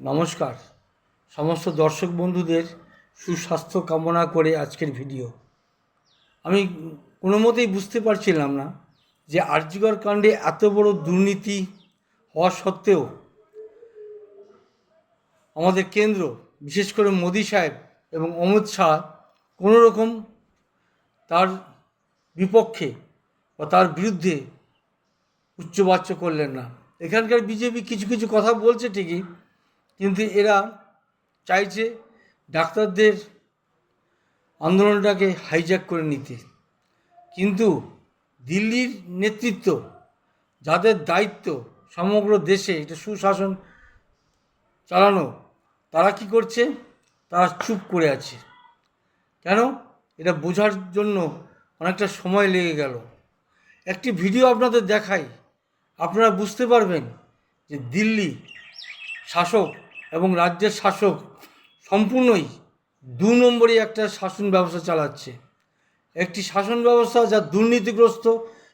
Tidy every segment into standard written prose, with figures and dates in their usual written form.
নমস্কার সমস্ত দর্শক বন্ধুদের সুস্বাস্থ্য কামনা করে আজকের ভিডিও। আমি কোনো মতেই বুঝতে পারছিলাম না যে আরজিকর কাণ্ডে এত বড় দুর্নীতি হওয়া সত্ত্বেও আমাদের কেন্দ্র, বিশেষ করে মোদি সাহেব এবং অমিত শাহ কোনো রকম তার বিপক্ষে বা তার বিরুদ্ধে উচ্চবাচ্য করলেন না। এখানকার বিজেপি কিছু কিছু কথা বলছে ঠিকই, কিন্তু এরা চাইছে ডাক্তারদের আন্দোলনটাকে হাইজ্যাক করে নিতে। কিন্তু দিল্লির নেতৃত্ব, যাদের দায়িত্ব সমগ্র দেশে এটা সুশাসন চালানো, তারা কি করছে? তারা চুপ করে আছে। কেন? এটা বোঝার জন্য অনেকটা সময় লেগে গেল। একটি ভিডিও আপনাদের দেখাই, আপনারা বুঝতে পারবেন যে দিল্লি শাসক এবং রাজ্যের শাসক সম্পূর্ণই দু নম্বরই একটা শাসন ব্যবস্থা চালাচ্ছে। একটি শাসন ব্যবস্থা যা দুর্নীতিগ্রস্ত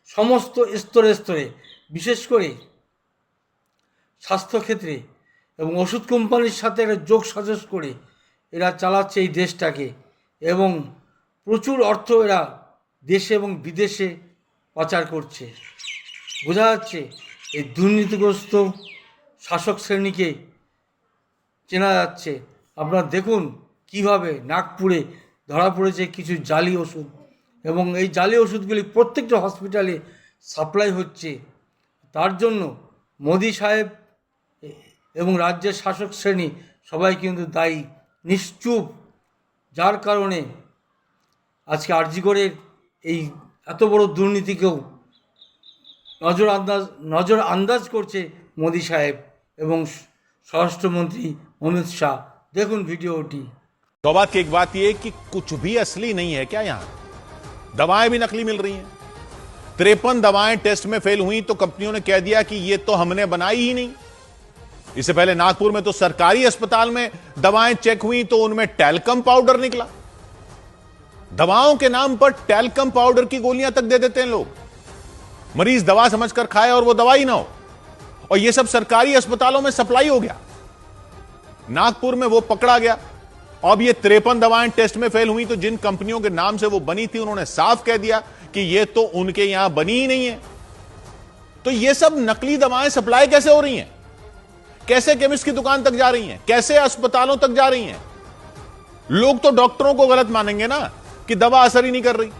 সমস্ত স্তরে স্তরে, বিশেষ করে স্বাস্থ্যক্ষেত্রে এবং ওষুধ কোম্পানির সাথে একটা যোগ সাজস করে এরা চালাচ্ছে এই দেশটাকে, এবং প্রচুর অর্থ এরা দেশে এবং বিদেশে পাচার করছে। বোঝা যাচ্ছে এই দুর্নীতিগ্রস্ত শাসক শ্রেণীকে চেনা যাচ্ছে। আপনারা দেখুন কিভাবে নাগপুরে ধরা পড়েছে কিছু জালি ওষুধ, এবং এই জালি ওষুধগুলি প্রত্যেকটা হসপিটালে সাপ্লাই হচ্ছে। তার জন্য মোদি সাহেব এবং রাজ্যের শাসক শ্রেণী সবাই কিন্তু দায়ী, নিশ্চুপ। যার কারণে আজকে আরজিকরের এই এত বড় দুর্নীতিকেও নজর আন্দাজ করছে মোদি সাহেব এবং স্বরাষ্ট্রমন্ত্রী অমিत शाह। देखुन वीडियोटी। तो बात की एक बात यह कि कुछ भी असली नहीं है क्या? यहां दवाएं भी नकली मिल रही हैं। 53 दवाएं टेस्ट में फेल हुई तो कंपनियों ने कह दिया कि ये तो हमने बनाई ही नहीं। इससे पहले नागपुर में तो सरकारी अस्पताल में दवाएं चेक हुई तो उनमें टैल्कम पाउडर निकला। दवाओं के नाम पर टैल्कम पाउडर की गोलियां तक दे देते हैं लोग, मरीज दवा समझकर खाए और वो दवाई ना हो, और ये सब सरकारी अस्पतालों में सप्लाई हो गया। नागपुर में वो पकड़ा गया। अब ये 53 दवाएं टेस्ट में फेल हुई तो जिन कंपनियों के नाम से वो बनी थी उन्होंने साफ कह दिया कि ये तो उनके यहां बनी ही नहीं है। तो ये सब नकली दवाएं सप्लाई कैसे हो रही हैं? कैसे केमिस्ट की दुकान तक जा रही हैं? कैसे अस्पतालों तक जा रही हैं? लोग तो डॉक्टरों को गलत मानेंगे ना कि दवा असर ही नहीं कर रही।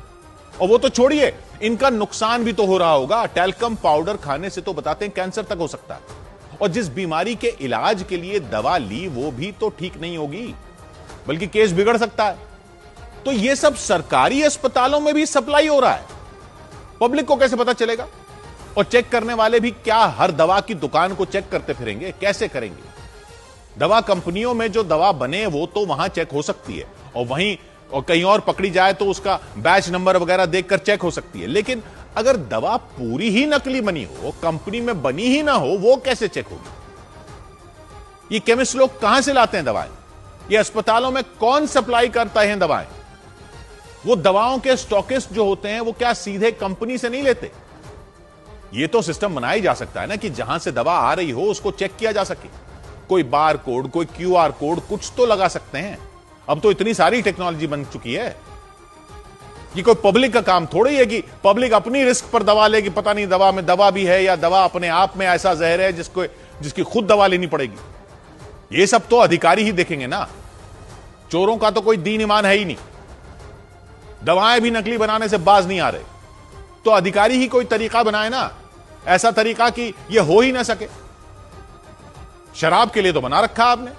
और वो तो छोड़िए, इनका नुकसान भी तो हो रहा होगा। टैल्कम पाउडर खाने से तो बताते हैं कैंसर तक हो सकता है, और जिस बीमारी के इलाज के लिए दवा ली वो भी तो ठीक नहीं होगी, बल्कि केस बिगड़ सकता है। तो ये सब सरकारी अस्पतालों में भी सप्लाई हो रहा है। पब्लिक को कैसे पता चलेगा? और चेक करने वाले भी क्या हर दवा की दुकान को चेक करते फिरेंगे? कैसे करेंगे? दवा कंपनियों में जो दवा बने वो तो वहां चेक हो सकती है, और वहीं और कहीं और पकड़ी जाए तो उसका बैच नंबर वगैरह देखकर चेक हो सकती है। लेकिन अगर दवा पूरी ही नकली बनी हो, कंपनी में बनी ही ना हो, वो कैसे चेक होगी? ये केमिस्ट लोग कहां से लाते हैं दवाएं? ये अस्पतालों में कौन सप्लाई करता है दवाएं? वो दवाओं के स्टॉकिस्ट जो होते हैं वो क्या सीधे कंपनी से नहीं लेते? ये तो सिस्टम बनाया जा सकता है ना कि जहां से दवा आ रही हो उसको चेक किया जा सके। कोई बार कोड, कोई क्यूआर कोड, कुछ तो लगा सकते हैं। अब तो इतनी सारी टेक्नोलॉजी बन चुकी है कि कोई पब्लिक का काम थोड़ी है कि पब्लिक अपनी रिस्क पर दवा लेगी। पता नहीं दवा में दवा भी है या दवा अपने आप में ऐसा जहर है जिसकी खुद दवा लेनी पड़ेगी। ये सब तो अधिकारी ही देखेंगे ना। चोरों का तो कोई दीन ईमान है ही नहीं। दवाएं भी नकली बनाने से बाज नहीं आ रहे, तो अधिकारी ही कोई तरीका बनाए ना, ऐसा तरीका कि यह हो ही ना सके। शराब के लिए तो बना रखा आपने।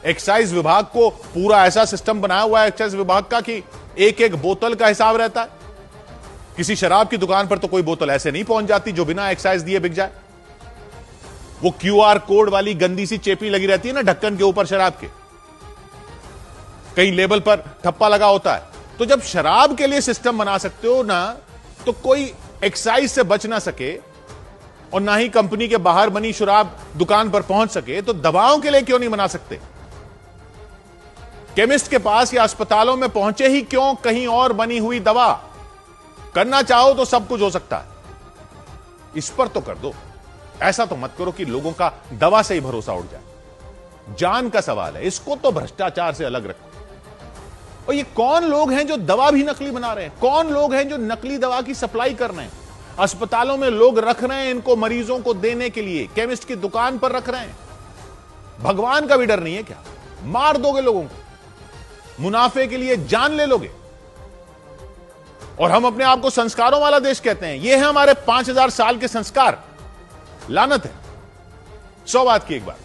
एक्साइज विभाग को पूरा ऐसा सिस्टम बनाया हुआ है एक्साइज विभाग का कि एक एक बोतल का हिसाब रहता है। किसी शराब की दुकान पर तो कोई बोतल ऐसे नहीं पहुंच जाती जो बिना एक्साइज दिए बिक जाए। वो क्यूआर कोड वाली गंदी सी चेपी लगी रहती है ना ढक्कन के ऊपर शराब के, कहीं लेबल पर ठप्पा लगा होता है। तो जब शराब के लिए सिस्टम बना सकते हो ना, तो कोई एक्साइज से बच ना सके और ना ही कंपनी के बाहर बनी शराब दुकान पर पहुंच सके, तो दवाओं के लिए क्यों नहीं बना सकते? केमिस्ट के पास या अस्पतालों में पहुंचे ही क्यों कहीं और बनी हुई दवा? करना चाहो तो सब कुछ हो सकता है। इस पर तो कर दो। ऐसा तो मत करो कि लोगों का दवा से ही भरोसा उड़ जाए। जान का सवाल है, इसको तो भ्रष्टाचार से अलग रखो। और ये कौन लोग हैं जो दवा भी नकली बना रहे हैं? कौन लोग हैं जो नकली दवा की सप्लाई कर रहे हैं? अस्पतालों में लोग रख रहे हैं इनको मरीजों को देने के लिए, केमिस्ट की दुकान पर रख रहे हैं। भगवान का भी डर नहीं है क्या? मार दोगे लोगों को, मुनाफे के लिए जान ले लोगे। और हम अपने आप को संस्कारों वाला देश कहते हैं। ये है हमारे 5000 साल के संस्कार। लानत है। 100 बात की एक बात।